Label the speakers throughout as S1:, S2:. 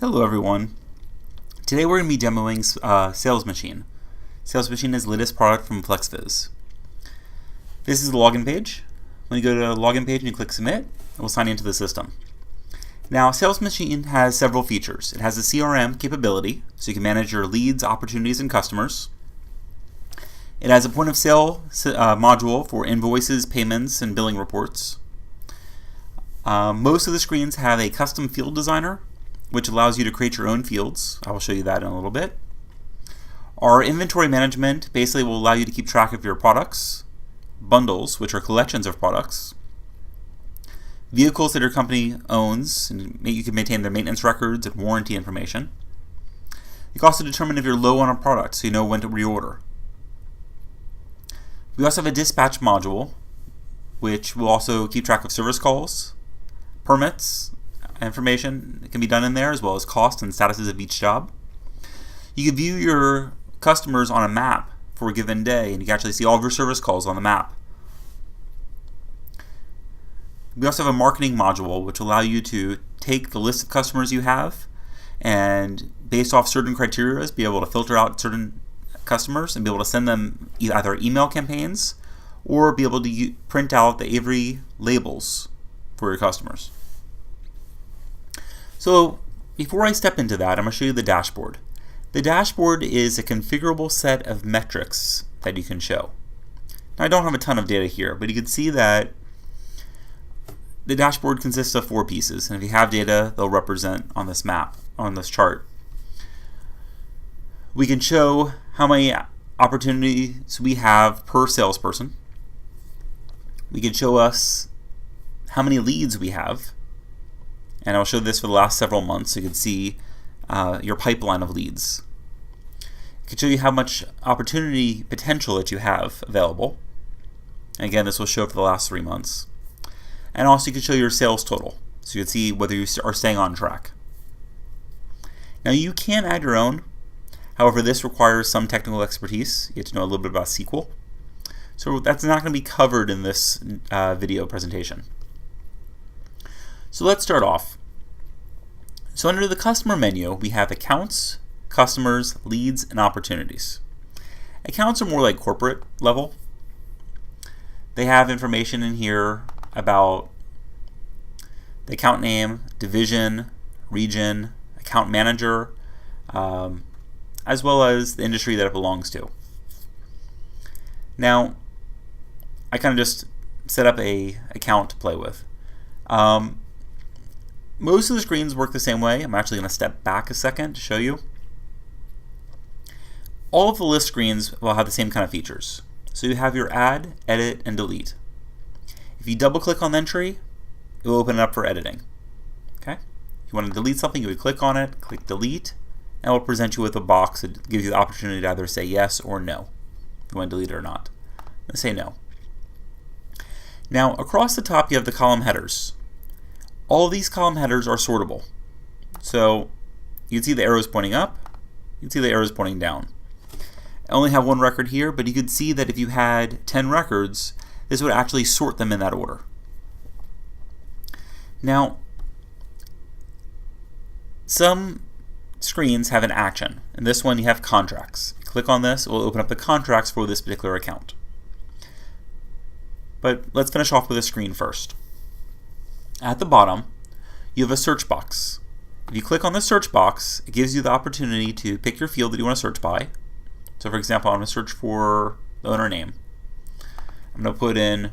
S1: Hello everyone. Today we're going to be demoing SalesMachine. SalesMachine is the latest product from FlexViz. This is the login page. When you go to the login page and you click Submit, it will sign into the system. Now SalesMachine has several features. It has a CRM capability, so you can manage your leads, opportunities, and customers. It has a point of sale module for invoices, payments, and billing reports. Most of the screens have a custom field designer, which allows you to create your own fields. I will show you that in a little bit. Our inventory management basically will allow you to keep track of your products, bundles, which are collections of products, vehicles that your company owns, and you can maintain their maintenance records and warranty information. You can also determine if you're low on a product, so you know when to reorder. We also have a dispatch module, which will also keep track of service calls, permits, information can be done in there, as well as cost and statuses of each job. You can view your customers on a map for a given day, and you can actually see all of your service calls on the map. We also have a marketing module, which will allow you to take the list of customers you have and, based off certain criteria, be able to filter out certain customers and be able to send them either email campaigns or be able to print out the Avery labels for your customers. So before I step into that, I'm going to show you the dashboard. The dashboard is a configurable set of metrics that you can show. Now, I don't have a ton of data here, but you can see that the dashboard consists of 4 pieces, and if you have data, they'll represent on this map, on this chart. We can show how many opportunities we have per salesperson. We can show us how many leads we have. And I'll show this for the last several months so you can see your pipeline of leads. It can show you how much opportunity potential that you have available. And again, this will show for the last 3 months. And also you can show your sales total, so you can see whether you are staying on track. Now you can add your own. However, this requires some technical expertise. You get to know a little bit about SQL. So that's not going to be covered in this video presentation. So let's start off. So under the customer menu, we have accounts, customers, leads, and opportunities. Accounts are more like corporate level. They have information in here about the account name, division, region, account manager, as well as the industry that it belongs to. Now, I kind of just set up a account to play with. Most of the screens work the same way. I'm actually going to step back a second to show you. All of the list screens will have the same kind of features. So you have your add, edit, and delete. If you double click on the entry, it will open it up for editing. Okay? If you want to delete something, you would click on it, click delete, and it will present you with a box that gives you the opportunity to either say yes or no, if you want to delete it or not. Let's say no. Now, across the top, you have the column headers. All of these column headers are sortable. So you can see the arrows pointing up, you can see the arrows pointing down. I only have 1 record here, but you could see that if you had 10 records, this would actually sort them in that order. Now, some screens have an action. In this one, you have contracts. Click on this, it will open up the contracts for this particular account. But let's finish off with a screen first. At the bottom, you have a search box. If you click on the search box, it gives you the opportunity to pick your field that you want to search by. So for example, I'm going to search for the owner name. I'm going to put in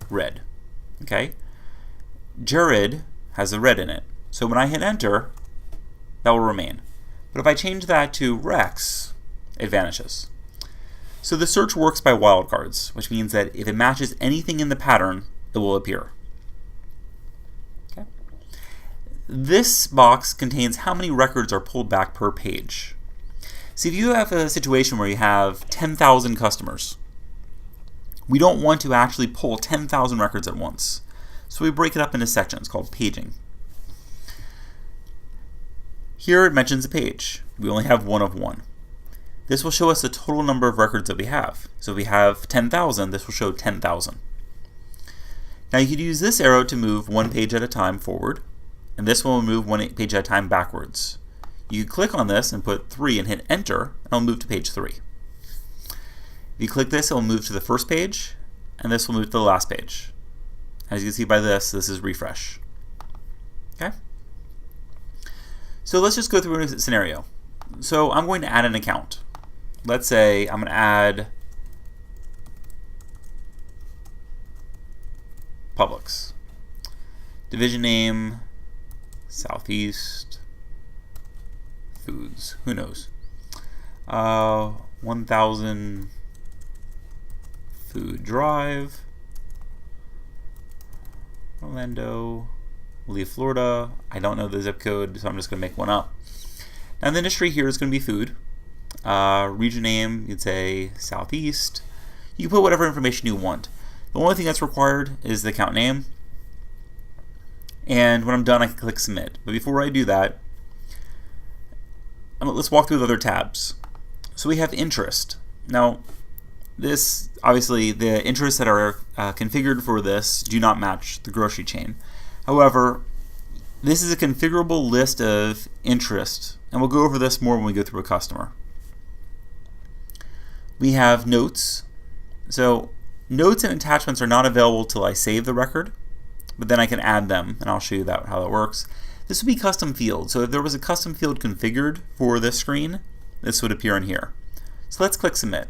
S1: red. Okay? Jared has a red in it. So when I hit enter, that will remain. But if I change that to Rex, it vanishes. So the search works by wildcards, which means that if it matches anything in the pattern, it will appear. Okay. This box contains how many records are pulled back per page. See, if you have a situation where you have 10,000 customers, we don't want to actually pull 10,000 records at once. So we break it up into sections called paging. Here it mentions a page. We only have 1 of 1. This will show us the total number of records that we have. So if we have 10,000, this will show 10,000. Now you could use this arrow to move 1 page at a time forward, and this will move 1 page at a time backwards. You click on this and put 3 and hit enter, and it'll move to page 3. If you click this, it'll move to the first page, and this will move to the last page. As you can see by this is refresh. Okay? So let's just go through a scenario. So I'm going to add an account. Let's say I'm going to add Publix. Division name, Southeast Foods. Who knows? 1000 Food Drive, Orlando. We'll leave Florida. I don't know the zip code, so I'm just going to make one up. Now the industry here is going to be food. Region name, you'd say Southeast. You can put whatever information you want. The only thing that's required is the account name. And when I'm done, I can click submit. But before I do that, let's walk through the other tabs. So we have interest. Now, this, obviously, the interests that are configured for this do not match the grocery chain. However, this is a configurable list of interest, and we'll go over this more when we go through a customer. We have notes. So notes and attachments are not available till I save the record, but then I can add them, and I'll show you how that works. This would be custom field. So if there was a custom field configured for this screen, this would appear in here. So let's click submit.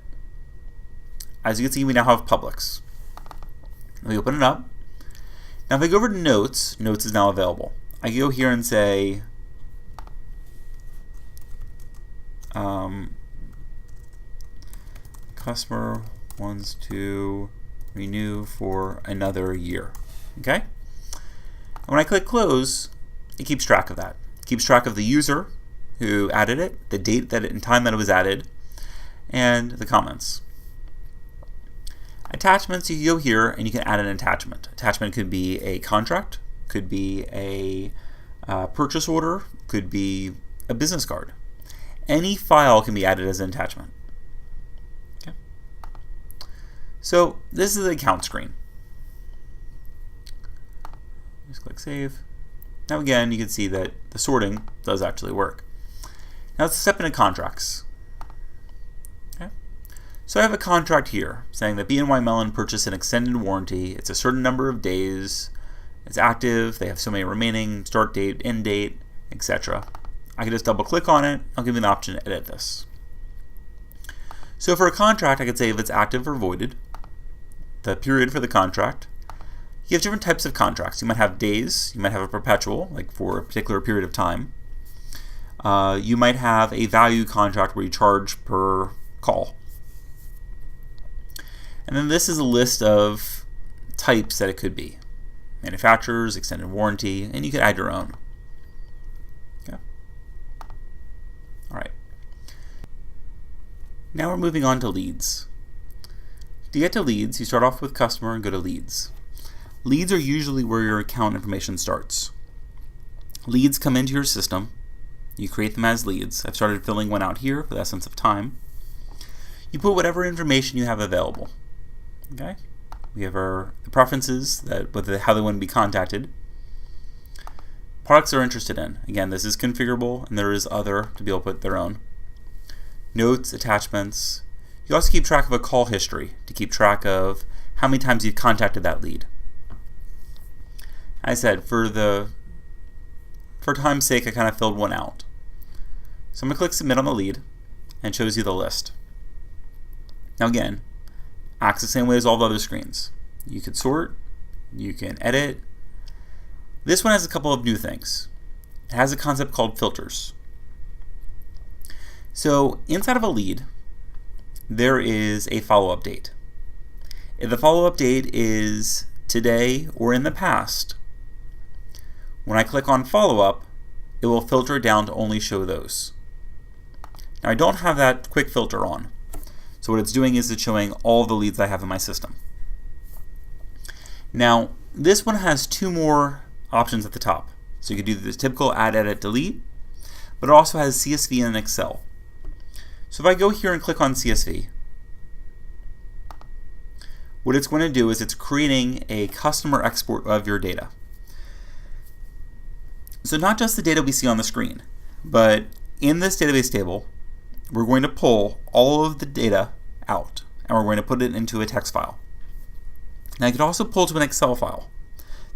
S1: As you can see, we now have Publix. We open it up. Now if I go over to notes, notes is now available. I can go here and say customer wants to renew for another year. Okay? And when I click close, it keeps track of that. It keeps track of the user who added it, the date and time that it was added, and the comments. Attachments, you can go here and you can add an attachment. Attachment could be a contract, could be a purchase order, could be a business card. Any file can be added as an attachment. Okay. So this is the account screen. Just click save. Now again, you can see that the sorting does actually work. Now let's step into contracts. Okay. So I have a contract here saying that BNY Mellon purchased an extended warranty. It's a certain number of days. It's active. They have so many remaining, start date, end date, etc. I can just double click on it. I'll give you an option to edit this. So for a contract, I could say if it's active or voided, the period for the contract. You have different types of contracts. You might have days. You might have a perpetual, like for a particular period of time. You might have a value contract where you charge per call. And then this is a list of types that it could be. Manufacturers, extended warranty, and you can add your own. Okay. All right. Now we're moving on to leads. To get to leads, you start off with customer and go to leads. Leads are usually where your account information starts. Leads come into your system. You create them as leads. I've started filling one out here for the essence of time. You put whatever information you have available. Okay? We have the preferences, how they want to be contacted. Products they're interested in. Again, this is configurable, and there is other to be able to put their own. Notes, attachments. You also keep track of a call history to keep track of how many times you've contacted that lead. I said, for time's sake, I kind of filled one out. So I'm going to click submit on the lead, and it shows you the list. Now again, acts the same way as all the other screens. You can sort, you can edit. This one has a couple of new things. It has a concept called filters. So inside of a lead, there is a follow-up date. If the follow-up date is today or in the past, when I click on follow-up, it will filter it down to only show those. Now I don't have that quick filter on. So what it's doing is it's showing all the leads I have in my system. Now this one has two more options at the top. So you can do the typical add, edit, delete, but it also has CSV and Excel. So if I go here and click on CSV, what it's going to do is it's creating a customer export of your data. So not just the data we see on the screen, but in this database table, we're going to pull all of the data out, and we're going to put it into a text file. Now you can also pull to an Excel file.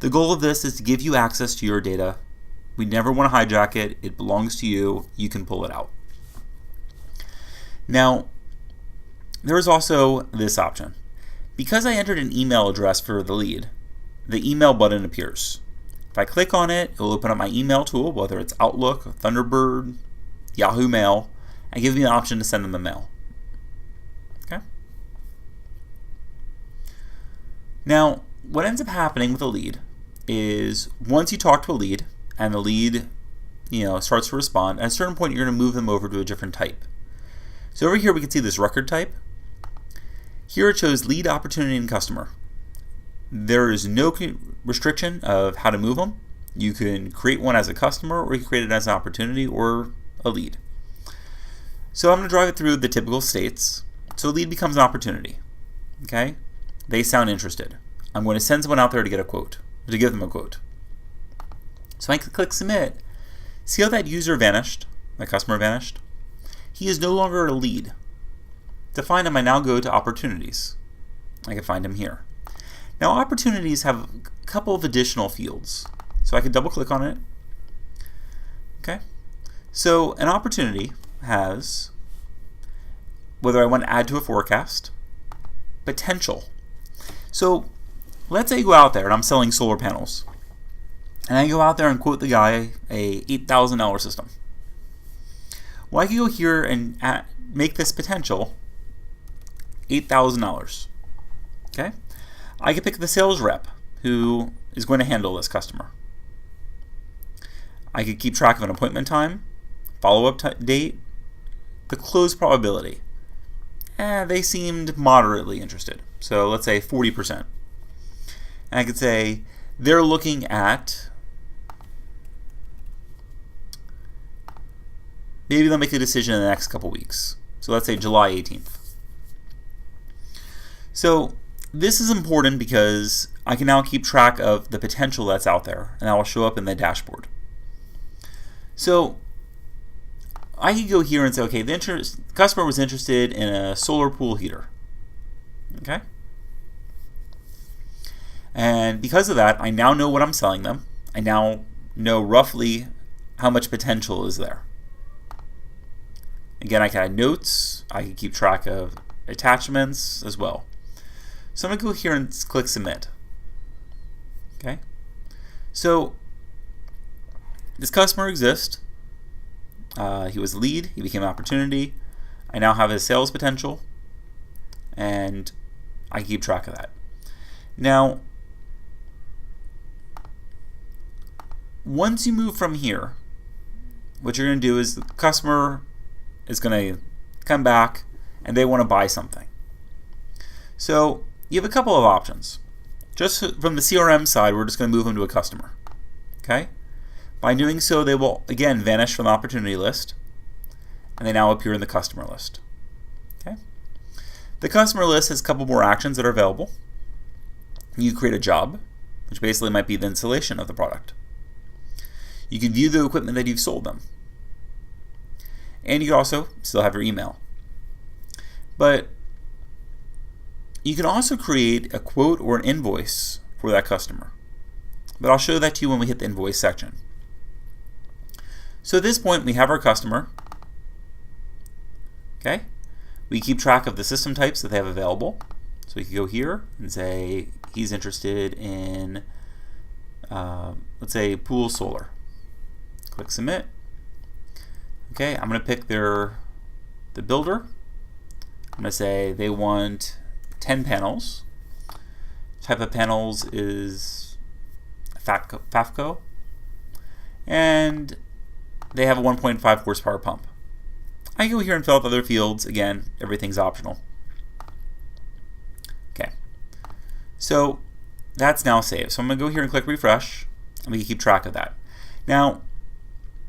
S1: The goal of this is to give you access to your data. We never want to hijack it. It belongs to you. You can pull it out. Now, there is also this option. Because I entered an email address for the lead, the email button appears. If I click on it, it will open up my email tool, whether it's Outlook, Thunderbird, Yahoo Mail, and give me an option to send them a mail. Okay. Now, what ends up happening with a lead is once you talk to a lead and the lead, starts to respond, at a certain point you're going to move them over to a different type. So over here we can see this record type. Here it shows lead, opportunity, and customer. There is no restriction of how to move them. You can create one as a customer, or you can create it as an opportunity or a lead. So I'm going to drive it through the typical states. So lead becomes an opportunity. Okay? They sound interested. I'm going to send someone out there to get a quote, to give them a quote. So I can click submit. See how that user vanished? My customer vanished? He is no longer a lead. To find him, I now go to opportunities. I can find him here. Now opportunities have a couple of additional fields. So I can double click on it. Okay. So an opportunity has whether I want to add to a forecast, potential. So let's say you go out there and I'm selling solar panels. And I go out there and quote the guy a $8,000 system. Well, I can go here and make this potential $8,000. Okay? I can pick the sales rep who is going to handle this customer. I could keep track of an appointment time, follow-up date, the close probability. They seemed moderately interested. So let's say 40%. And I could say they're looking at, maybe they'll make a decision in the next couple weeks. So let's say July 18th. So this is important because I can now keep track of the potential that's out there, and that will show up in the dashboard. So I can go here and say, okay, the customer was interested in a solar pool heater. Okay? And because of that, I now know what I'm selling them. I now know roughly how much potential is there. Again, I can add notes. I can keep track of attachments as well. So I'm going to go here and click submit. Okay? So this customer exists. He was lead. He became an opportunity. I now have his sales potential, and I keep track of that. Now, once you move from here, what you're going to do is the customer is going to come back and they want to buy something. So you have a couple of options. Just from the CRM side, we're just going to move them to a customer. Okay? By doing so, they will again vanish from the opportunity list, and they now appear in the customer list. Okay? The customer list has a couple more actions that are available. You create a job, which basically might be the installation of the product. You can view the equipment that you've sold them. And you can also still have your email. But you can also create a quote or an invoice for that customer. But I'll show that to you when we hit the invoice section. So at this point, we have our customer. Okay? We keep track of the system types that they have available. So we can go here and say he's interested in, let's say, pool solar. Click submit. Okay, I'm going to pick the builder. I'm going to say they want 10 panels. Type of panels is FAFCO. And they have a 1.5 horsepower pump. I go here and fill out other fields. Again, everything's optional. Okay. So that's now saved. So I'm going to go here and click refresh, and we can keep track of that. Now,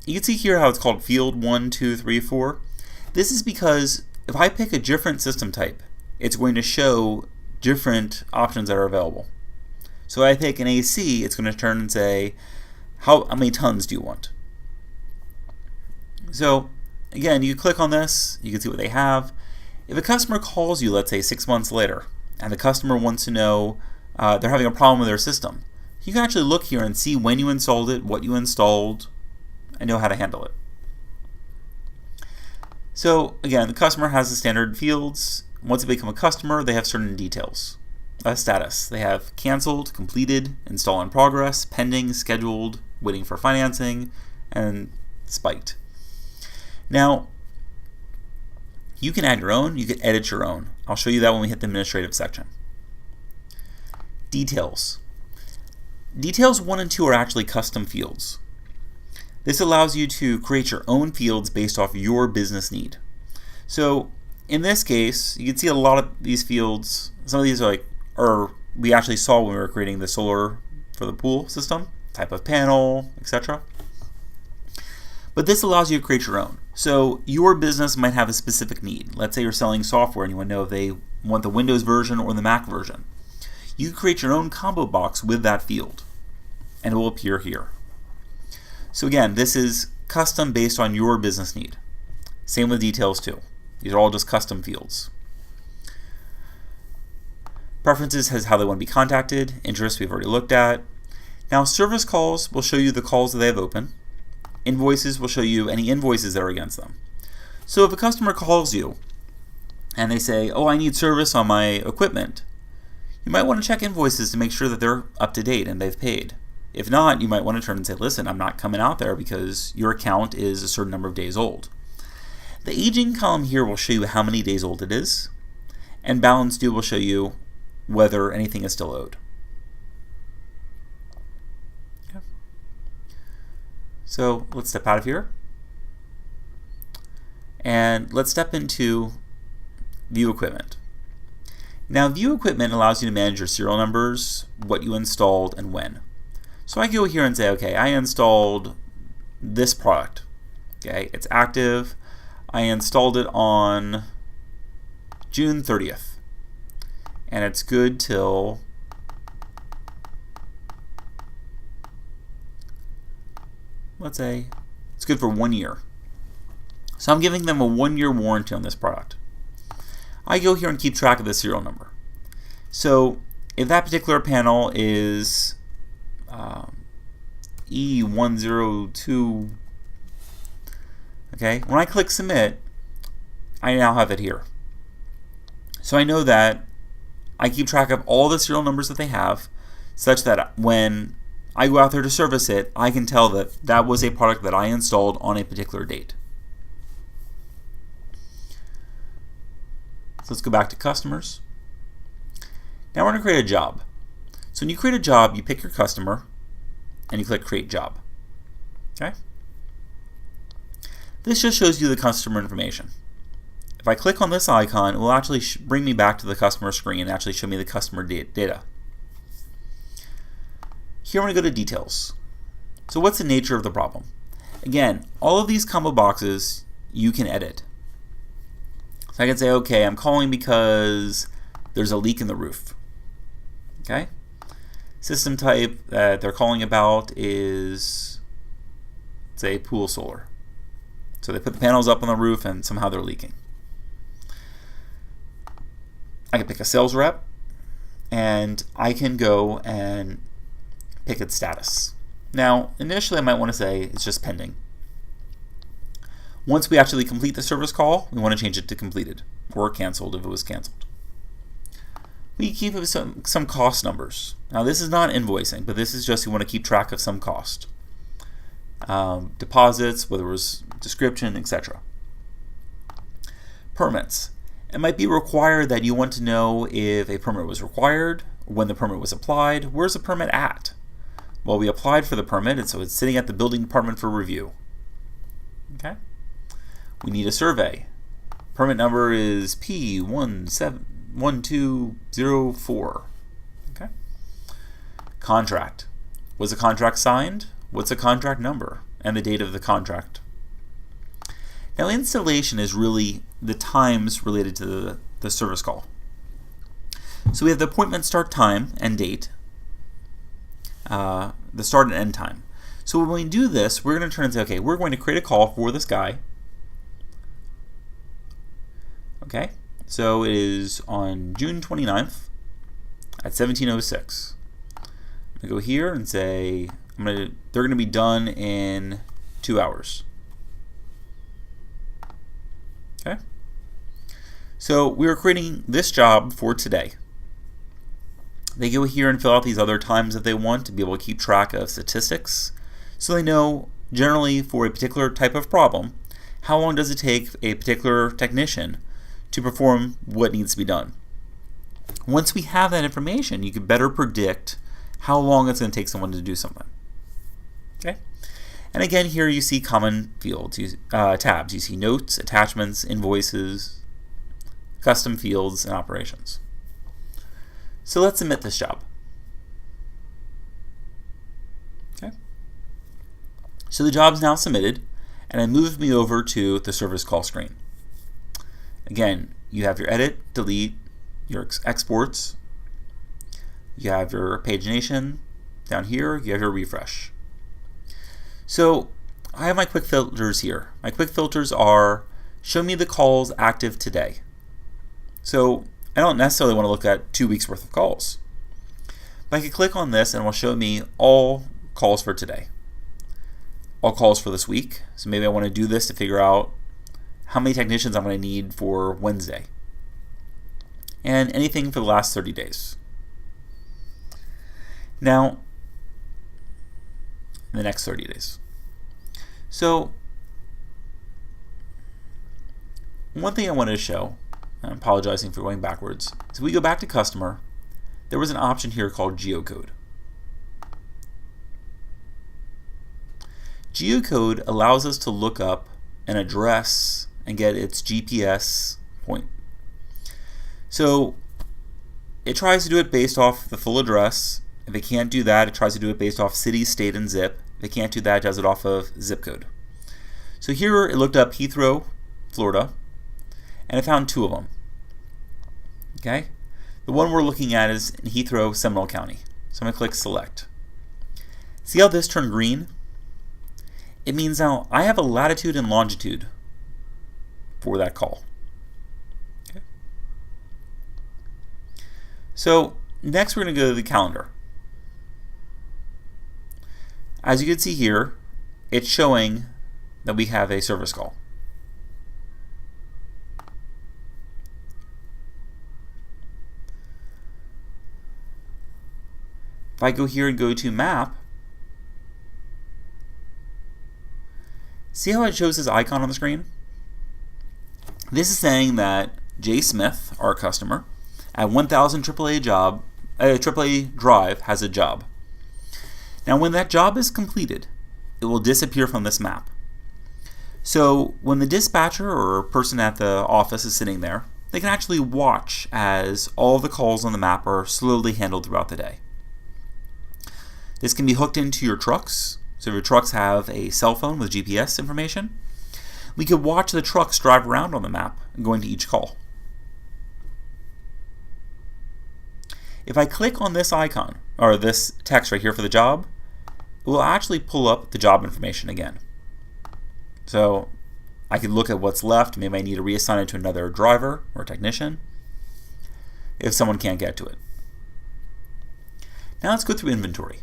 S1: you can see here how it's called field 1, 2, 3, 4. This is because if I pick a different system type, it's going to show different options that are available. So if I pick an AC, it's going to turn and say, how many tons do you want? So again, you click on this, you can see what they have. If a customer calls you, let's say 6 months later, and the customer wants to know they're having a problem with their system, you can actually look here and see when you installed it, what you installed, and know how to handle it. So again, the customer has the standard fields. Once they become a customer, they have certain details. Status. They have canceled, completed, install in progress, pending, scheduled, waiting for financing, and spiked. Now, you can add your own, you can edit your own. I'll show you that when we hit the administrative section. Details. Details 1 and 2 are actually custom fields. This allows you to create your own fields based off your business need. So in this case, you can see a lot of these fields, some of these are we actually saw when we were creating the solar for the pool system, type of panel, etc. But this allows you to create your own. So your business might have a specific need. Let's say you're selling software and you want to know if they want the Windows version or the Mac version. You create your own combo box with that field, and it will appear here. So again, this is custom based on your business need. Same with details too. These are all just custom fields. Preferences has how they want to be contacted. Interests we've already looked at. Now service calls will show you the calls that they have open. Invoices will show you any invoices that are against them. So if a customer calls you and they say, oh, I need service on my equipment, you might want to check invoices to make sure that they're up to date and they've paid. If not, you might want to turn and say, listen, I'm not coming out there because your account is a certain number of days old. The aging column here will show you how many days old it is, and balance due will show you whether anything is still owed. Okay. So let's step out of here, and let's step into View Equipment. Now, View Equipment allows you to manage your serial numbers, what you installed, and when. So I go here and say, okay, I installed this product. Okay, it's active. I installed it on June 30th. And it's good till let's say it's good for 1 year. So I'm giving them a 1-year warranty on this product. I go here and keep track of the serial number. So if that particular panel is E102, okay, when I click submit, I now have it here. So I know that I keep track of all the serial numbers that they have, such that when I go out there to service it, I can tell that that was a product that I installed on a particular date. So let's go back to customers. Now we're going to create a job. So when you create a job, you pick your customer and you click create job. Okay? This just shows you the customer information. If I click on this icon, it will actually bring me back to the customer screen and actually show me the customer data. Here I'm going to go to details. So what's the nature of the problem? Again, all of these combo boxes you can edit. So I can say, okay, I'm calling because there's a leak in the roof. Okay? System type that they're calling about is, say, pool solar. So they put the panels up on the roof and somehow they're leaking. I can pick a sales rep and I can go and pick its status. Now, initially I might want to say it's just pending. Once we actually complete the service call, we want to change it to completed or canceled if it was canceled. We keep some cost numbers. Now this is not invoicing, but this is just you want to keep track of some cost. Deposits, whether it was description, etc. Permits. It might be required that you want to know if a permit was required, when the permit was applied. Where's the permit at? Well, we applied for the permit, and so it's sitting at the building department for review. Okay. We need a survey. Permit number is P1204. Okay. Contract. Was the contract signed? What's the contract number? And the date of the contract. Now, installation is really the times related to the service call. So we have the appointment start time and date, the start and end time. So when we do this, we're going to turn and say, okay, we're going to create a call for this guy Okay, so it is on June 29th at 17:06. I'm gonna go here and say they're gonna be done in 2 hours. Okay, so we are creating this job for today. They go here and fill out these other times that they want to be able to keep track of statistics, so they know generally for a particular type of problem, how long does it take a particular technician to perform what needs to be done. Once we have that information, you can better predict how long it's going to take someone to do something. Okay, and again here you see common fields, tabs. You see notes, attachments, invoices, custom fields, and operations. So let's submit this job. Okay. So the job's now submitted, and it moves me over to the service call screen. Again, you have your edit, delete, your exports, you have your pagination. Down here, you have your refresh. So I have my quick filters here. My quick filters are show me the calls active today. So I don't necessarily want to look at 2 weeks worth of calls. But I can click on this and it will show me all calls for today. All calls for this week. So maybe I want to do this to figure out how many technicians I'm going to need for Wednesday. And anything for the last 30 days. Now, in the next 30 days. So, one thing I wanted to show, I'm apologizing for going backwards, is we go back to customer, there was an option here called geocode. Geocode allows us to look up an address and get its GPS point. So it tries to do it based off the full address. If it can't do that, it tries to do it based off city, state, and zip. If it can't do that, it does it off of zip code. So here it looked up Heathrow, Florida, and it found 2 of them. Okay, the one we're looking at is in Heathrow, Seminole County. So I'm going to click select. See how this turned green? It means now I have a latitude and longitude for that call. Okay. So next we're going to go to the calendar. As you can see here, it's showing that we have a service call. If I go here and go to map, see how it shows this icon on the screen? This is saying that Jay Smith, our customer, at 1000 AAA Drive has a job. Now when that job is completed, it will disappear from this map. So when the dispatcher or person at the office is sitting there, they can actually watch as all the calls on the map are slowly handled throughout the day. This can be hooked into your trucks. So if your trucks have a cell phone with GPS information, we could watch the trucks drive around on the map and go into each call. If I click on this icon, or this text right here for the job, it will actually pull up the job information again. So I can look at what's left. Maybe I need to reassign it to another driver or technician if someone can't get to it. Now let's go through inventory.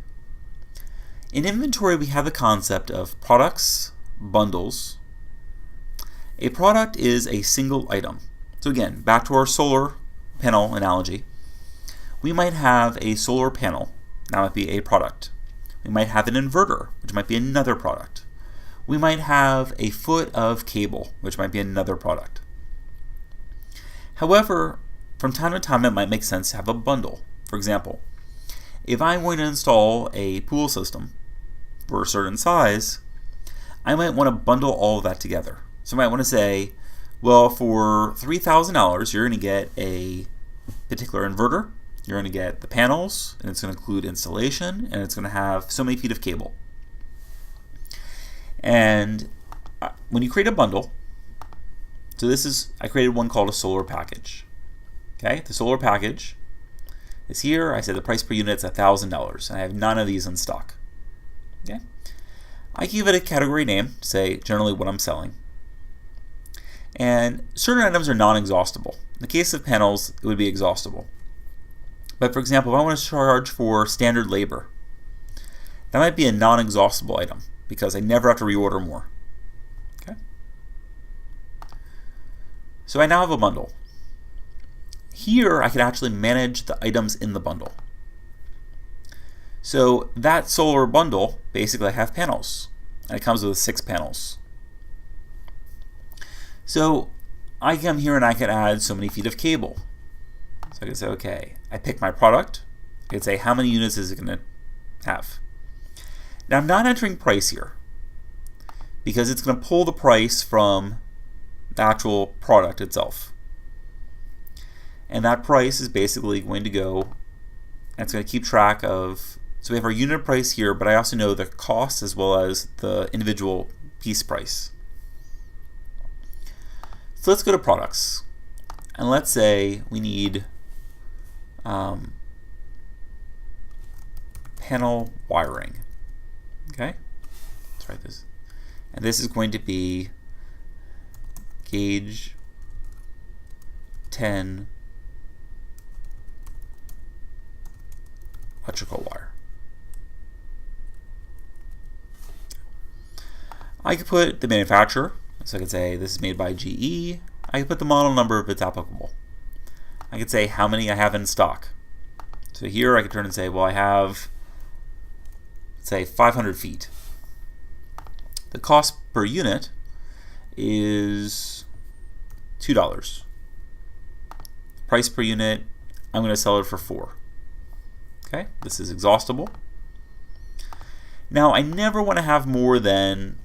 S1: In inventory, we have the concept of products, bundles. A product is a single item. So again, back to our solar panel analogy. We might have a solar panel. That might be a product. We might have an inverter, which might be another product. We might have a foot of cable, which might be another product. However, from time to time, it might make sense to have a bundle. For example, if I'm going to install a pool system for a certain size, I might want to bundle all of that together. So I might want to say, well, for $3,000, you're going to get a particular inverter, you're going to get the panels, and it's going to include installation, and it's going to have so many feet of cable. And when you create a bundle, so I created one called a solar package. Okay, the solar package is here. I said the price per unit is $1,000, and I have none of these in stock. Okay, I give it a category name, say generally what I'm selling. And certain items are non-exhaustible. In the case of panels, it would be exhaustible. But for example, if I want to charge for standard labor, that might be a non-exhaustible item because I never have to reorder more. Okay? So I now have a bundle. Here I can actually manage the items in the bundle. So that solar bundle, basically I have panels. And it comes with 6 panels. So I come here and I can add so many feet of cable. So I can say, okay, I pick my product. I can say how many units is it going to have. Now I'm not entering price here because it's going to pull the price from the actual product itself. And that price is basically going to go, and it's going to keep track of, so we have our unit price here, but I also know the cost as well as the individual piece price. So let's go to products. And let's say we need panel wiring. Okay? Let's write this. And this is going to be gauge 10 electrical wire. I could put the manufacturer, so I could say this is made by GE. I could put the model number if it's applicable. I could say how many I have in stock. So here I could turn and say, well, I have, say, 500 feet. The cost per unit is $2. Price per unit, I'm going to sell it for $4. Okay, this is exhaustible. Now I never want to have more than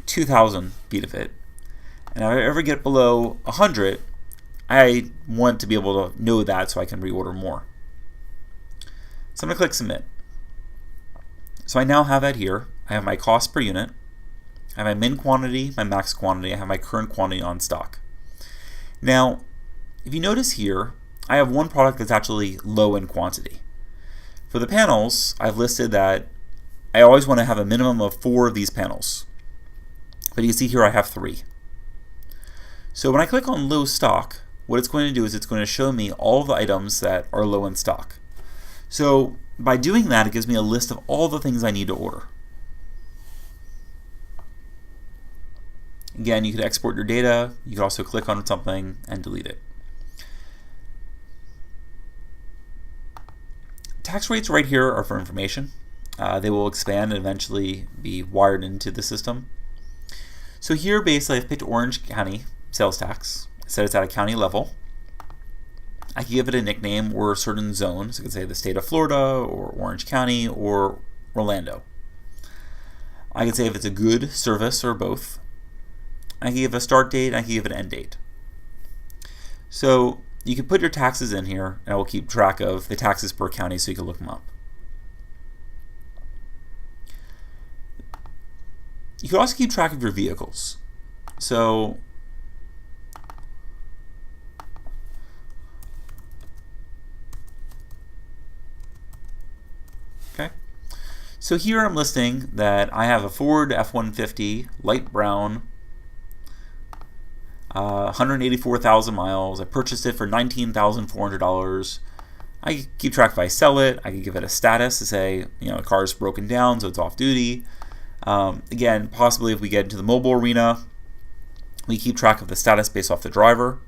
S1: 2,000 feet of it. And if I ever get below 100, I want to be able to know that so I can reorder more. So I'm going to click Submit. So I now have that here. I have my cost per unit. I have my min quantity, my max quantity. I have my current quantity on stock. Now, if you notice here, I have one product that's actually low in quantity. For the panels, I've listed that I always want to have a minimum of 4 of these panels. But you can see here I have 3. So when I click on low stock, what it's going to do is it's going to show me all of the items that are low in stock. So by doing that, it gives me a list of all the things I need to order. Again, you could export your data. You could also click on something and delete it. Tax rates right here are for information. They will expand and eventually be wired into the system. So here, basically, I've picked Orange County sales tax. I said it's at a county level. I can give it a nickname or a certain zone. So I can say the state of Florida or Orange County or Orlando. I can say if it's a good service or both. I can give a start date, and I can give an end date. So you can put your taxes in here, and I will keep track of the taxes per county so you can look them up. You can also keep track of your vehicles. So So here I'm listing that I have a Ford F-150 light brown, 184,000 miles. I purchased it for $19,400. I can keep track if I sell it. I can give it a status to say, the car is broken down, so it's off duty. Again, possibly if we get into the mobile arena, we keep track of the status based off the driver.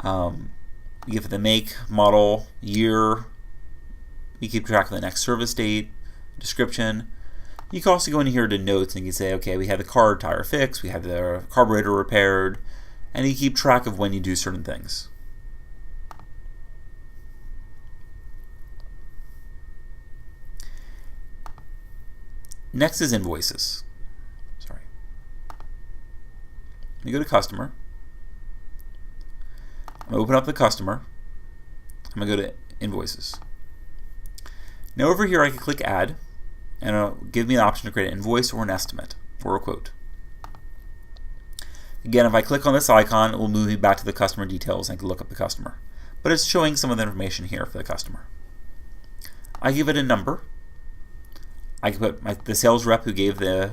S1: We give it the make, model, year. We keep track of the next service date, description. You can also go in here to notes and you can say, okay, we had the car tire fixed, we had the carburetor repaired, and you keep track of when you do certain things. Next is invoices. Sorry. Let me go to customer. I'm going to open up the customer. I'm going to go to invoices. Now over here I can click add, and it'll give me an option to create an invoice or an estimate or a quote. Again, if I click on this icon, it will move me back to the customer details and I can look up the customer. But it's showing some of the information here for the customer. I give it a number. I can put the sales rep who gave the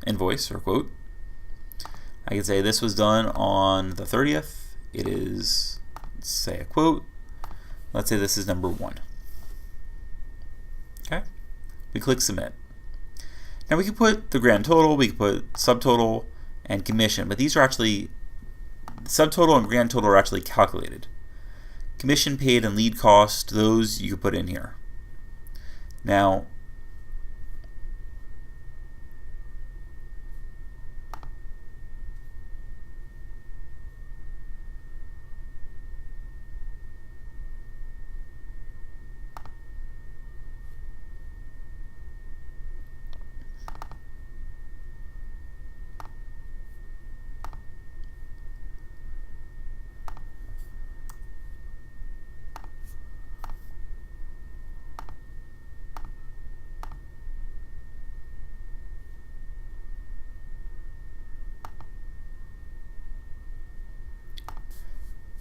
S1: invoice or quote. I can say this was done on the 30th. It is, let's say a quote. Let's say this is number 1. Okay? We click submit. Now we can put the grand total, we can put subtotal and commission, but these are actually, subtotal and grand total are actually calculated. Commission paid and lead cost, those you can put in here. Now,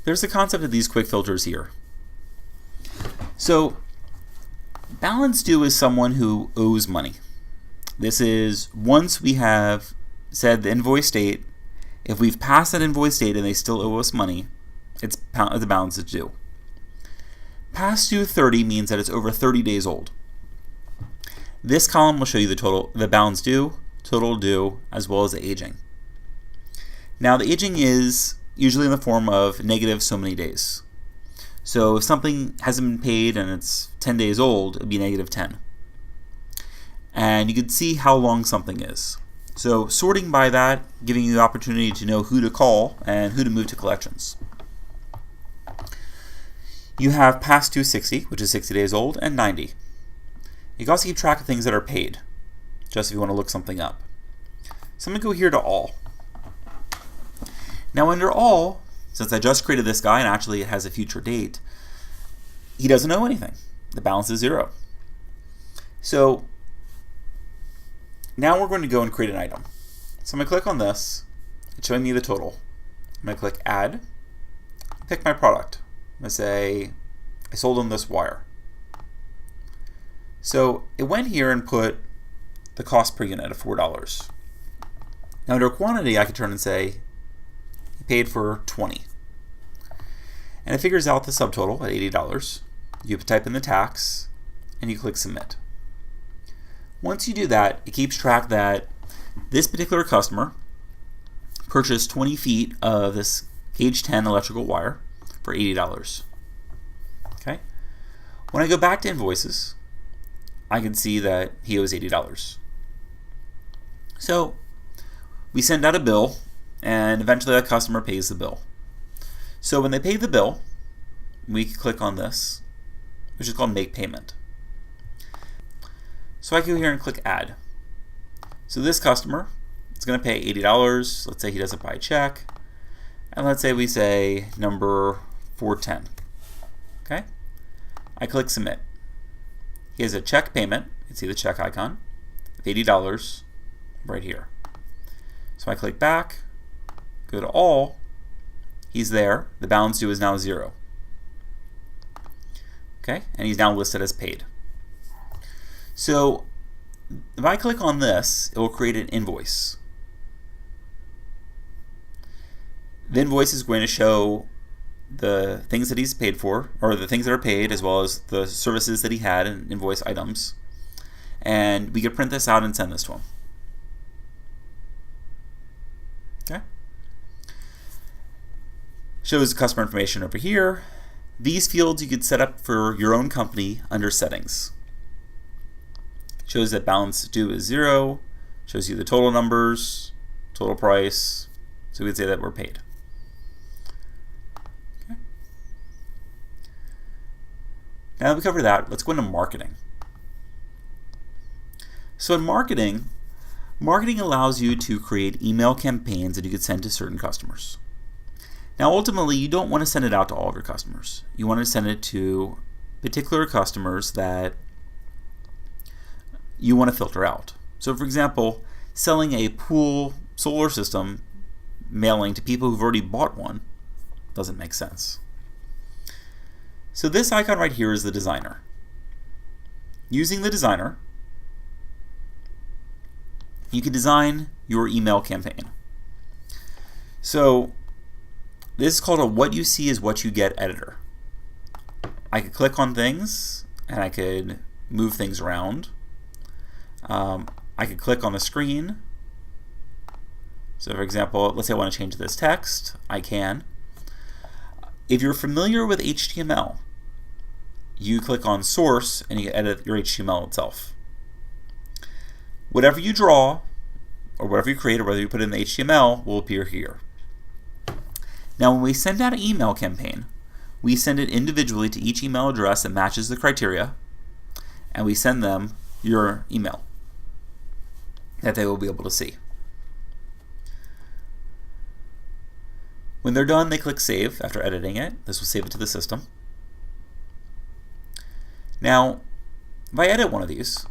S1: there's the concept of these quick filters here. So, balance due is someone who owes money. This is once we have said the invoice date. If we've passed that invoice date and they still owe us money, it's the balance is due. Past due 30 means that it's over 30 days old. This column will show you the balance due, total due, as well as the aging. Now the aging is usually in the form of negative so many days. So if something hasn't been paid and it's 10 days old, it would be negative 10. And you can see how long something is. So sorting by that, giving you the opportunity to know who to call and who to move to collections. You have past due 60, which is 60 days old, and 90. You can also keep track of things that are paid, just if you want to look something up. So I'm going to go here to all. Now under all, since I just created this guy and actually it has a future date, he doesn't owe anything. The balance is 0. So now we're going to go and create an item. So I'm going to click on this. It's showing me the total. I'm going to click add, pick my product. I'm going to say I sold him this wire. So it went here and put the cost per unit of $4. Now under quantity I could turn and say he paid for 20. And it figures out the subtotal at $80. You type in the tax and you click submit. Once you do that, it keeps track that this particular customer purchased 20 feet of this gauge 10 electrical wire for $80. Okay. When I go back to invoices, I can see that he owes $80. So we send out a bill, and eventually that customer pays the bill. So when they pay the bill, we click on this, which is called Make Payment. So I go here and click Add. So this customer is going to pay $80. Let's say he does it by check. And let's say we say number 410. Okay? I click Submit. He has a check payment. You can see the check icon of $80 right here. So I click back, go to all. He's there. The balance due is now 0. Okay? And he's now listed as paid. So if I click on this, it will create an invoice. The invoice is going to show the things that he's paid for, or the things that are paid, as well as the services that he had and invoice items. And we could print this out and send this to him. Okay. Shows customer information over here. These fields you could set up for your own company under settings. Shows that balance due is 0. Shows you the total numbers, total price. So we could say that we're paid. Okay. Now that we covered that, let's go into marketing. So in marketing allows you to create email campaigns that you could send to certain customers. Now ultimately, you don't want to send it out to all of your customers. You want to send it to particular customers that you want to filter out. So for example, selling a pool solar system, mailing to people who've already bought one, doesn't make sense. So this icon right here is the designer. Using the designer, you can design your email campaign. So this is called a what you see is what you get editor. I could click on things and I could move things around. I could click on the screen. So for example, let's say I want to change this text. I can. If you're familiar with HTML, you click on source and you edit your HTML itself. Whatever you draw, or whatever you create, or whether you put it in the HTML, will appear here. Now when we send out an email campaign, we send it individually to each email address that matches the criteria, and we send them your email that they will be able to see. When they're done, they click Save after editing it. This will save it to the system. Now, if I edit one of these,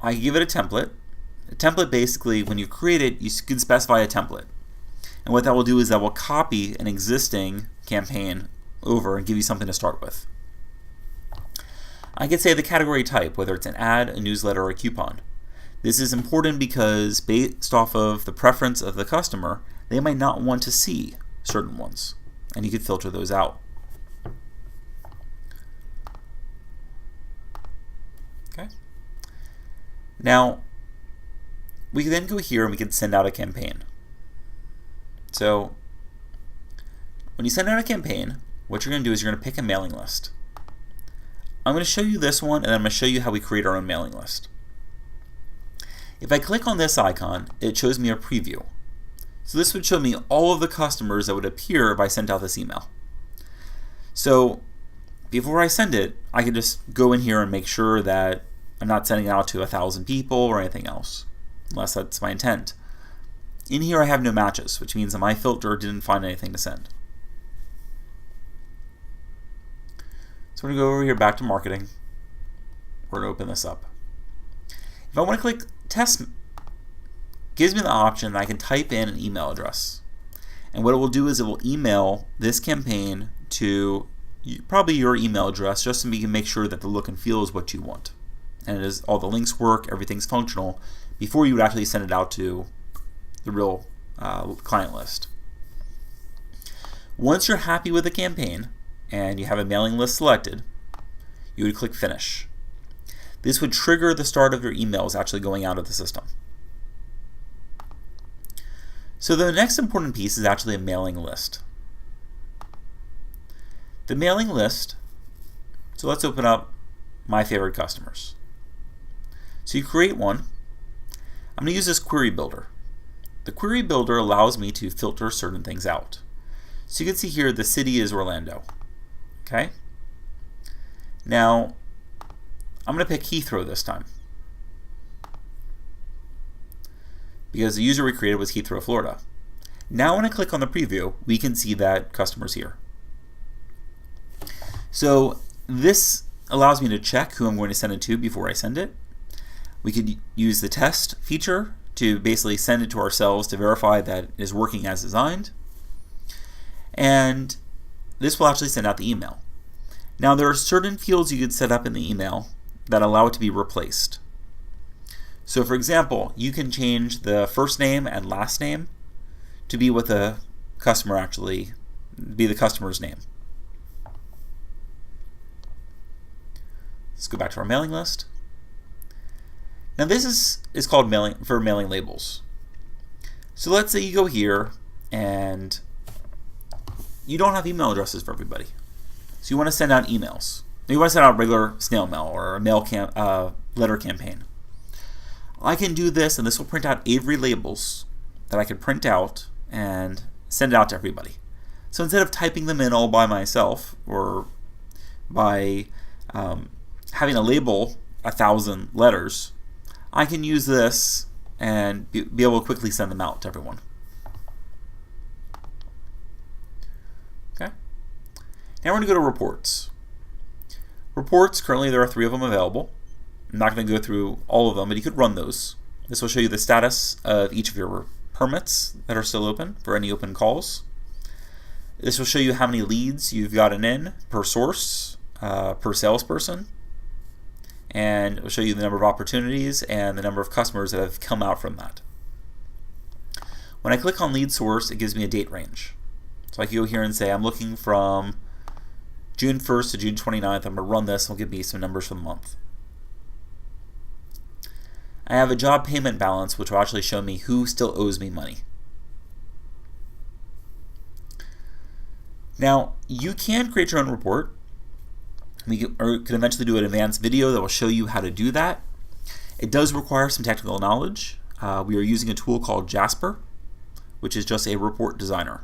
S1: I give it a template. A template basically, when you create it, you can specify a template. And what that will do is that will copy an existing campaign over and give you something to start with. I could say the category type, whether it's an ad, a newsletter, or a coupon. This is important because based off of the preference of the customer, they might not want to see certain ones, and you could filter those out. Okay. Now, we can then go here and we can send out a campaign. So, when you send out a campaign, what you're going to do is you're going to pick a mailing list. I'm going to show you this one, and then I'm going to show you how we create our own mailing list. If I click on this icon, it shows me a preview. So this would show me all of the customers that would appear if I sent out this email. So before I send it, I can just go in here and make sure that I'm not sending it out to 1,000 people or anything else, unless that's my intent. In here I have no matches, which means that my filter didn't find anything to send. So I'm going to go over here back to marketing. We're going to open this up. If I want to click test, it gives me the option that I can type in an email address. And what it will do is it will email this campaign to probably your email address, just so we can make sure that the look and feel is what you want. And it is all the links work, everything's functional, before you would actually send it out to the real client list. Once you're happy with the campaign and you have a mailing list selected, you would click Finish. This would trigger the start of your emails actually going out of the system. So the next important piece is actually a mailing list. The mailing list, so let's open up my favorite customers. So you create one. I'm going to use this query builder. The query builder allows me to filter certain things out. So you can see here the city is Orlando. Okay. Now I'm going to pick Heathrow this time, because the user we created was Heathrow, Florida. Now when I click on the preview, we can see that customer's here. So this allows me to check who I'm going to send it to before I send it. We could use the test feature to basically send it to ourselves to verify that it is working as designed. And this will actually send out the email. Now there are certain fields you could set up in the email that allow it to be replaced. So for example, you can change the first name and last name to be what the customer actually be the customer's name. Let's go back to our mailing list. Now this is called mailing labels. So let's say you go here and you don't have email addresses for everybody. So you want to send out emails. You want to send out regular snail mail or a letter campaign. I can do this, and this will print out Avery labels that I can print out and send it out to everybody. So instead of typing them in all by myself, or by having to label 1,000 letters, I can use this and be able to quickly send them out to everyone. Okay. Now we're going to go to reports. Reports, currently there are 3 of them available. I'm not going to go through all of them, but you could run those. This will show you the status of each of your permits that are still open for any open calls. This will show you how many leads you've gotten in per source, per salesperson. And it will show you the number of opportunities and the number of customers that have come out from that. When I click on lead source, it gives me a date range. So I can go here and say I'm looking from June 1st to June 29th. I'm going to run this, and it'll give me some numbers for the month. I have a job payment balance, which will actually show me who still owes me money. Now, you can create your own report. We can eventually do an advanced video that will show you how to do that. It does require some technical knowledge. We are using a tool called Jasper, which is just a report designer.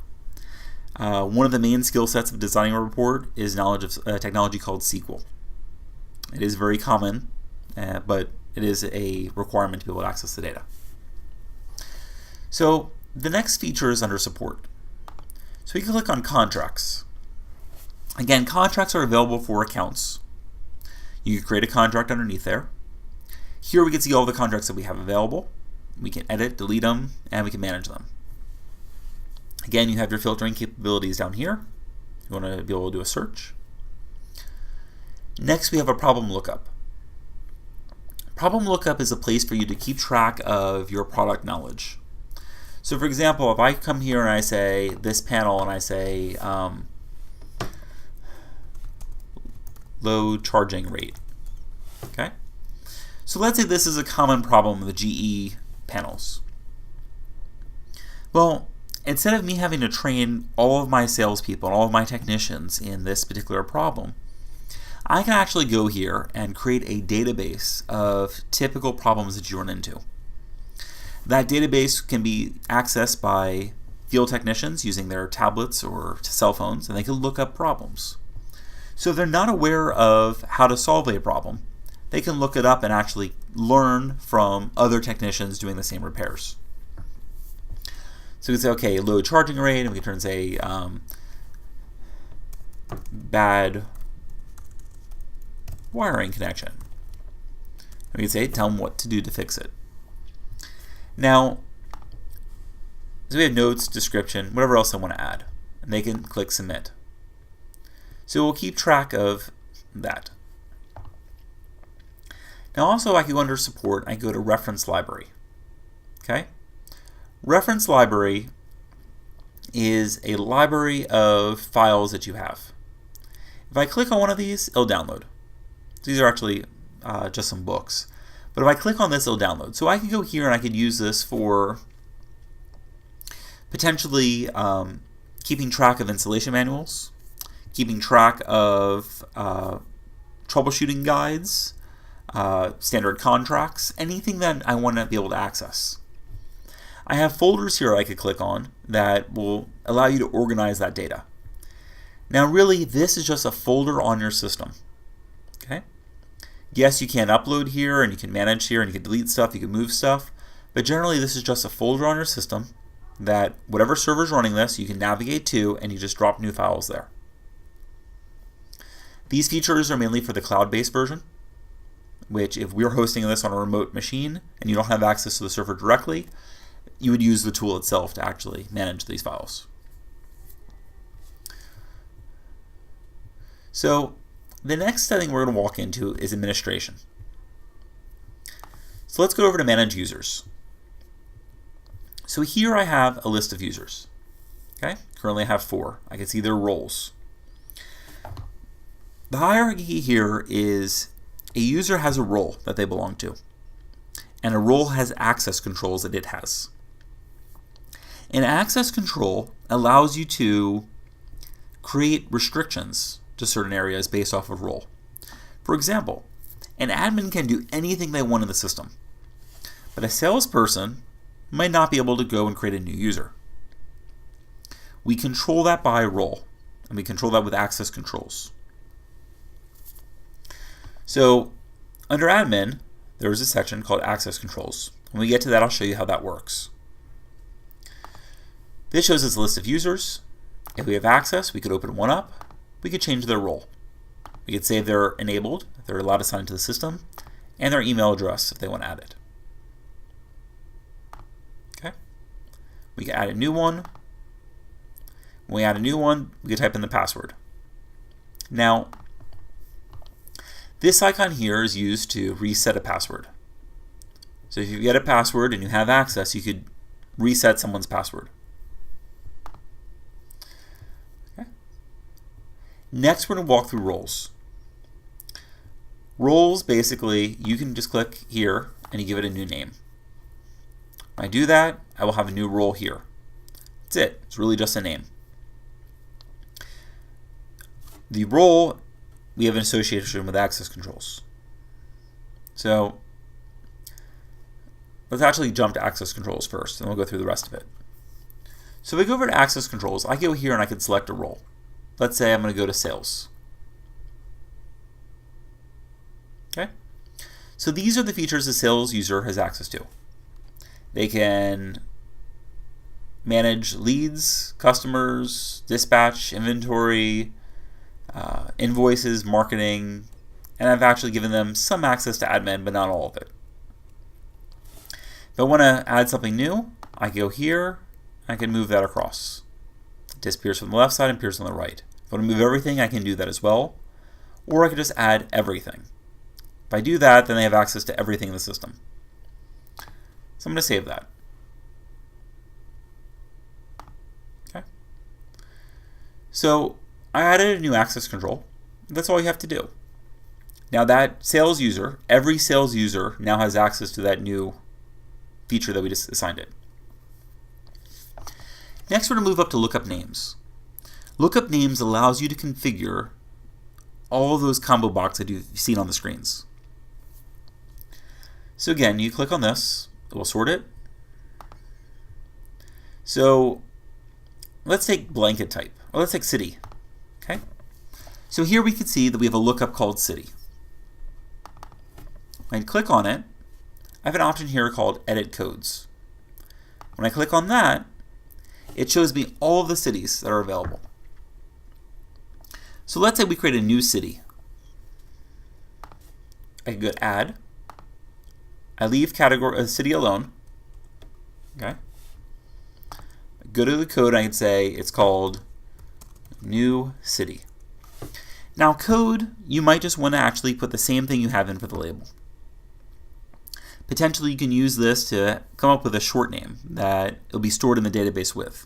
S1: One of the main skill sets of designing a report is knowledge of a technology called SQL. It is very common, but it is a requirement to be able to access the data. So the next feature is under support. So we can click on contracts. Again, contracts are available for accounts. You can create a contract underneath there. Here we can see all the contracts that we have available. We can edit, delete them, and we can manage them. Again, you have your filtering capabilities down here. You want to be able to do a search. Next, we have a problem lookup. Problem lookup is a place for you to keep track of your product knowledge. So for example, if I come here and I say this panel and I say low charging rate, okay? So let's say this is a common problem with the GE panels. Well, instead of me having to train all of my salespeople and all of my technicians in this particular problem, I can actually go here and create a database of typical problems that you run into. That database can be accessed by field technicians using their tablets or cell phones, and they can look up problems. So if they're not aware of how to solve a problem, they can look it up and actually learn from other technicians doing the same repairs. So we can say, okay, low charging rate, and we can turn and say bad wiring connection. And we can say, tell them what to do to fix it. Now, so we have notes, description, whatever else I want to add, and they can click submit. So we'll keep track of that. Now also I can go under support, I can go to reference library. Okay? Reference library is a library of files that you have. If I click on one of these, it'll download. These are actually just some books. But if I click on this, it'll download. So I can go here and I could use this for potentially keeping track of installation manuals, keeping track of troubleshooting guides, standard contracts, anything that I want to be able to access. I have folders here I could click on that will allow you to organize that data. Now really, this is just a folder on your system. Okay? Yes, you can upload here and you can manage here and you can delete stuff, you can move stuff, but generally this is just a folder on your system that whatever server is running this, you can navigate to and you just drop new files there. These features are mainly for the cloud-based version, which if we're hosting this on a remote machine and you don't have access to the server directly, you would use the tool itself to actually manage these files. So the next setting we're going to walk into is administration. So let's go over to manage users. So here I have a list of users. Okay? Currently I have 4. I can see their roles. The hierarchy here is a user has a role that they belong to, and a role has access controls that it has. An access control allows you to create restrictions to certain areas based off of role. For example, an admin can do anything they want in the system, but a salesperson might not be able to go and create a new user. We control that by role, and we control that with access controls. So under admin, there is a section called access controls. When we get to that, I'll show you how that works. This shows us a list of users. If we have access, we could open one up. We could change their role. We could say they're enabled, if they're allowed to sign into the system, and their email address if they want to add it. Okay. We can add a new one. When we add a new one, we can type in the password. Now, this icon here is used to reset a password. So if you get a password and you have access, you could reset someone's password. Okay. Next, we're going to walk through roles. Roles, basically, you can just click here and you give it a new name. When I do that, I will have a new role here. That's it. It's really just a name. The role, we have an association with access controls. So let's actually jump to access controls first, and we'll go through the rest of it. So if we go over to access controls, I go here and I can select a role. Let's say I'm going to go to sales. Okay. So these are the features a sales user has access to. They can manage leads, customers, dispatch, inventory, invoices, marketing, and I've actually given them some access to admin, but not all of it. If I want to add something new, I go here, I can move that across. It disappears from the left side and appears on the right. If I want to move everything, I can do that as well, or I can just add everything. If I do that, then they have access to everything in the system. So I'm going to save that. Okay. So I added a new access control. That's all you have to do. Now that sales user, every sales user now has access to that new feature that we just assigned it. Next, we're going to move up to lookup names. Lookup names allows you to configure all of those combo boxes that you've seen on the screens. So again, you click on this, it will sort it. So let's take blanket type, or let's take city. Okay. So here we can see that we have a lookup called city. When I click on it, I have an option here called edit codes. When I click on that, it shows me all of the cities that are available. So let's say we create a new city. I can go to add. I leave category city alone. Okay. Go to the code and I can say it's called new city. Now code, you might just want to actually put the same thing you have in for the label. Potentially you can use this to come up with a short name that it'll be stored in the database with.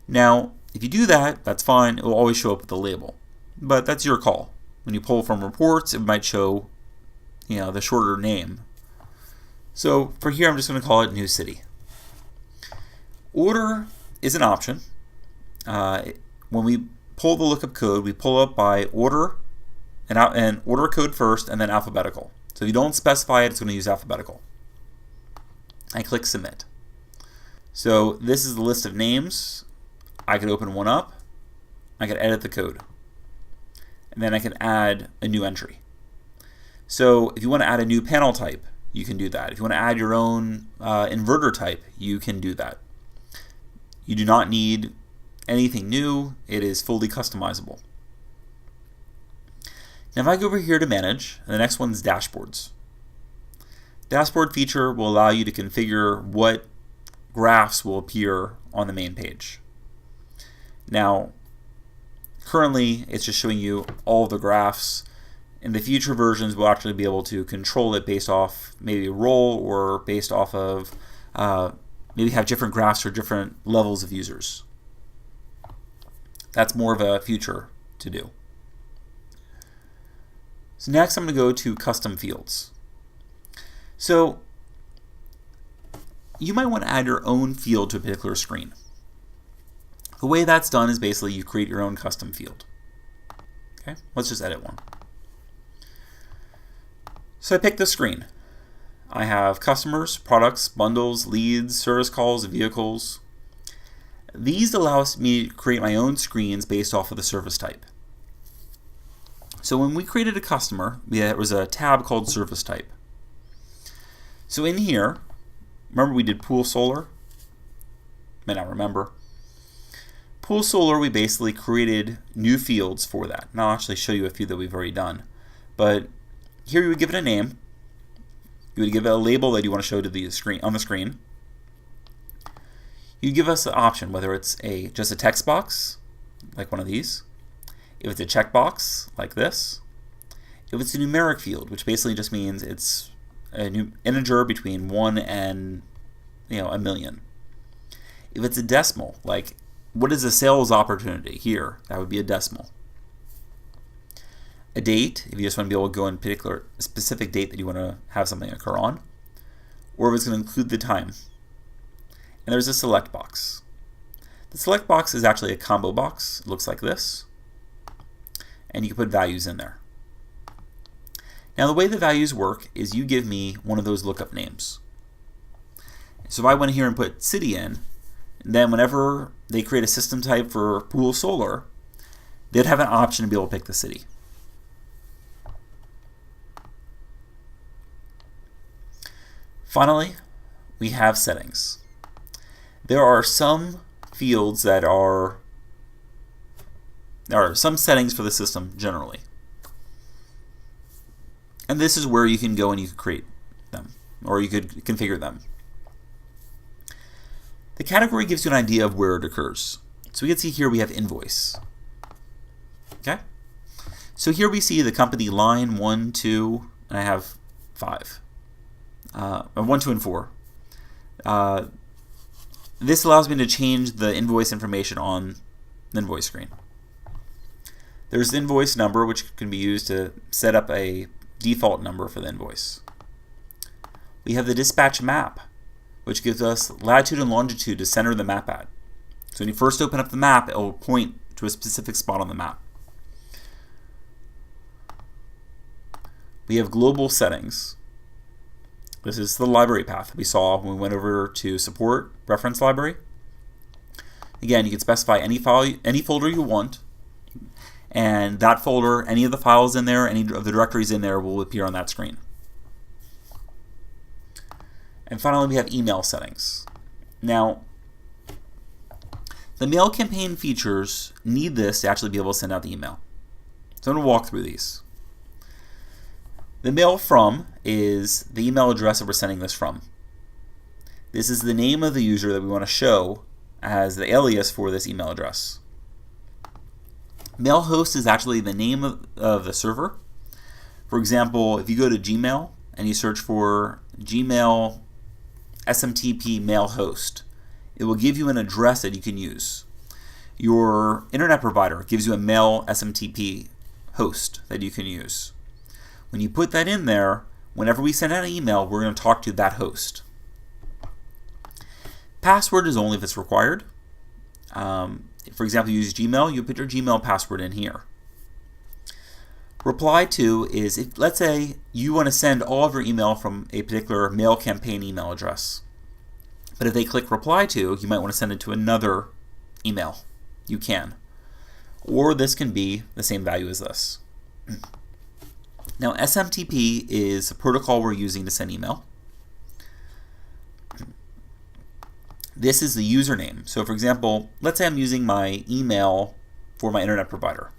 S1: Now, if you do that, that's fine. It will always show up with the label. But that's your call. When you pull from reports, it might show, the shorter name. So for here, I'm just going to call it new city. Order is an option. When we pull the lookup code, we pull up by order and order code first, and then alphabetical. So if you don't specify it, it's going to use alphabetical. I click submit. So this is the list of names. I could open one up. I could edit the code. And then I can add a new entry. So if you want to add a new panel type, you can do that. If you want to add your own inverter type, you can do that. You do not need anything new. It is fully customizable. Now if I go over here to manage, the next one's dashboards. Dashboard feature will allow you to configure what graphs will appear on the main page. Now, currently it's just showing you all the graphs. In the future versions, we'll actually be able to control it based off maybe a role or based off of maybe have different graphs for different levels of users. That's more of a future to do. So next I'm going to go to custom fields. So you might want to add your own field to a particular screen. The way that's done is basically you create your own custom field. Okay, let's just edit one. So I pick this screen. I have customers, products, bundles, leads, service calls, vehicles. These allow me to create my own screens based off of the service type. So when we created a customer, there was a tab called service type. So in here, remember we did pool solar? May not remember. Pool solar, we basically created new fields for that. And I'll actually show you a few that we've already done. But here you would give it a name. You would give it a label that you want to show to the screen on the screen. You give us an option, whether it's just a text box, like one of these. If it's a checkbox, like this. If it's a numeric field, which basically just means it's a new integer between 1 and a million. If it's a decimal, like what is a sales opportunity here, that would be a decimal. A date, if you just want to be able to go in a specific date that you want to have something occur on, or if it's going to include the time. And there's a select box. The select box is actually a combo box. It looks like this. And you can put values in there. Now the way the values work is you give me one of those lookup names. So if I went here and put city in, then whenever they create a system type for pool solar, they'd have an option to be able to pick the city. Finally, we have settings. There are some fields that there are some settings for the system generally. And this is where you can go and you can create them, or you could configure them. The category gives you an idea of where it occurs. So we can see here we have invoice. Okay? So here we see the company line 1, 2, and I have 5. 1, 2, and 4. This allows me to change the invoice information on the invoice screen. There's the invoice number, which can be used to set up a default number for the invoice. We have the dispatch map, which gives us latitude and longitude to center the map at. So when you first open up the map, it will point to a specific spot on the map. We have global settings. This is the library path we saw when we went over to support reference library. Again, you can specify any file, any folder you want, and that folder, any of the files in there, any of the directories in there will appear on that screen. And finally, we have email settings. Now, the mail campaign features need this to actually be able to send out the email. So I'm going to walk through these. The mail from is the email address that we're sending this from. This is the name of the user that we want to show as the alias for this email address. Mail host is actually the name of the server. For example, if you go to Gmail and you search for Gmail SMTP mail host, it will give you an address that you can use. Your internet provider gives you a mail SMTP host that you can use. When you put that in there, whenever we send out an email, we're going to talk to that host. Password is only if it's required. For example, you use Gmail, you put your Gmail password in here. Reply to is, if, let's say you want to send all of your email from a particular mail campaign email address. But if they click reply to, you might want to send it to another email. You can. Or this can be the same value as this. Now, SMTP is a protocol we're using to send email. This is the username. So for example, let's say I'm using my email for my internet provider.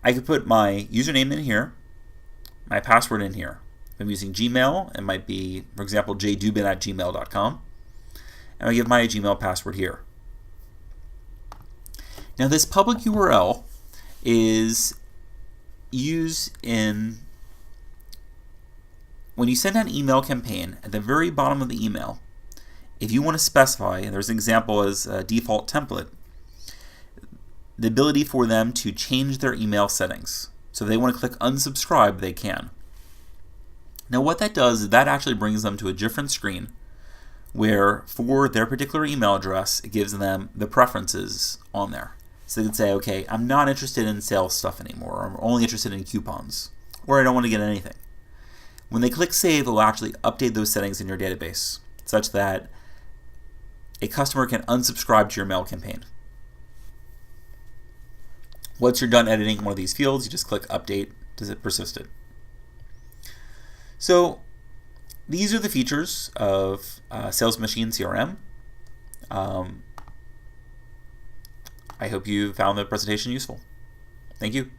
S1: I could put my username in here, my password in here. If I'm using Gmail, it might be, for example, jdubin@gmail.com. And I give my Gmail password here. Now this public URL is used in when you send out an email campaign. At the very bottom of the email, if you want to specify, and there's an example as a default template, the ability for them to change their email settings. So if they want to click unsubscribe, they can. Now what that does is that actually brings them to a different screen where for their particular email address, it gives them the preferences on there. So they can say, okay, I'm not interested in sales stuff anymore. I'm only interested in coupons. Or I don't want to get anything. When they click save, it will actually update those settings in your database such that a customer can unsubscribe to your mail campaign. Once you're done editing one of these fields, you just click update to persist it. So these are the features of SalesMachine CRM. I hope you found the presentation useful. Thank you.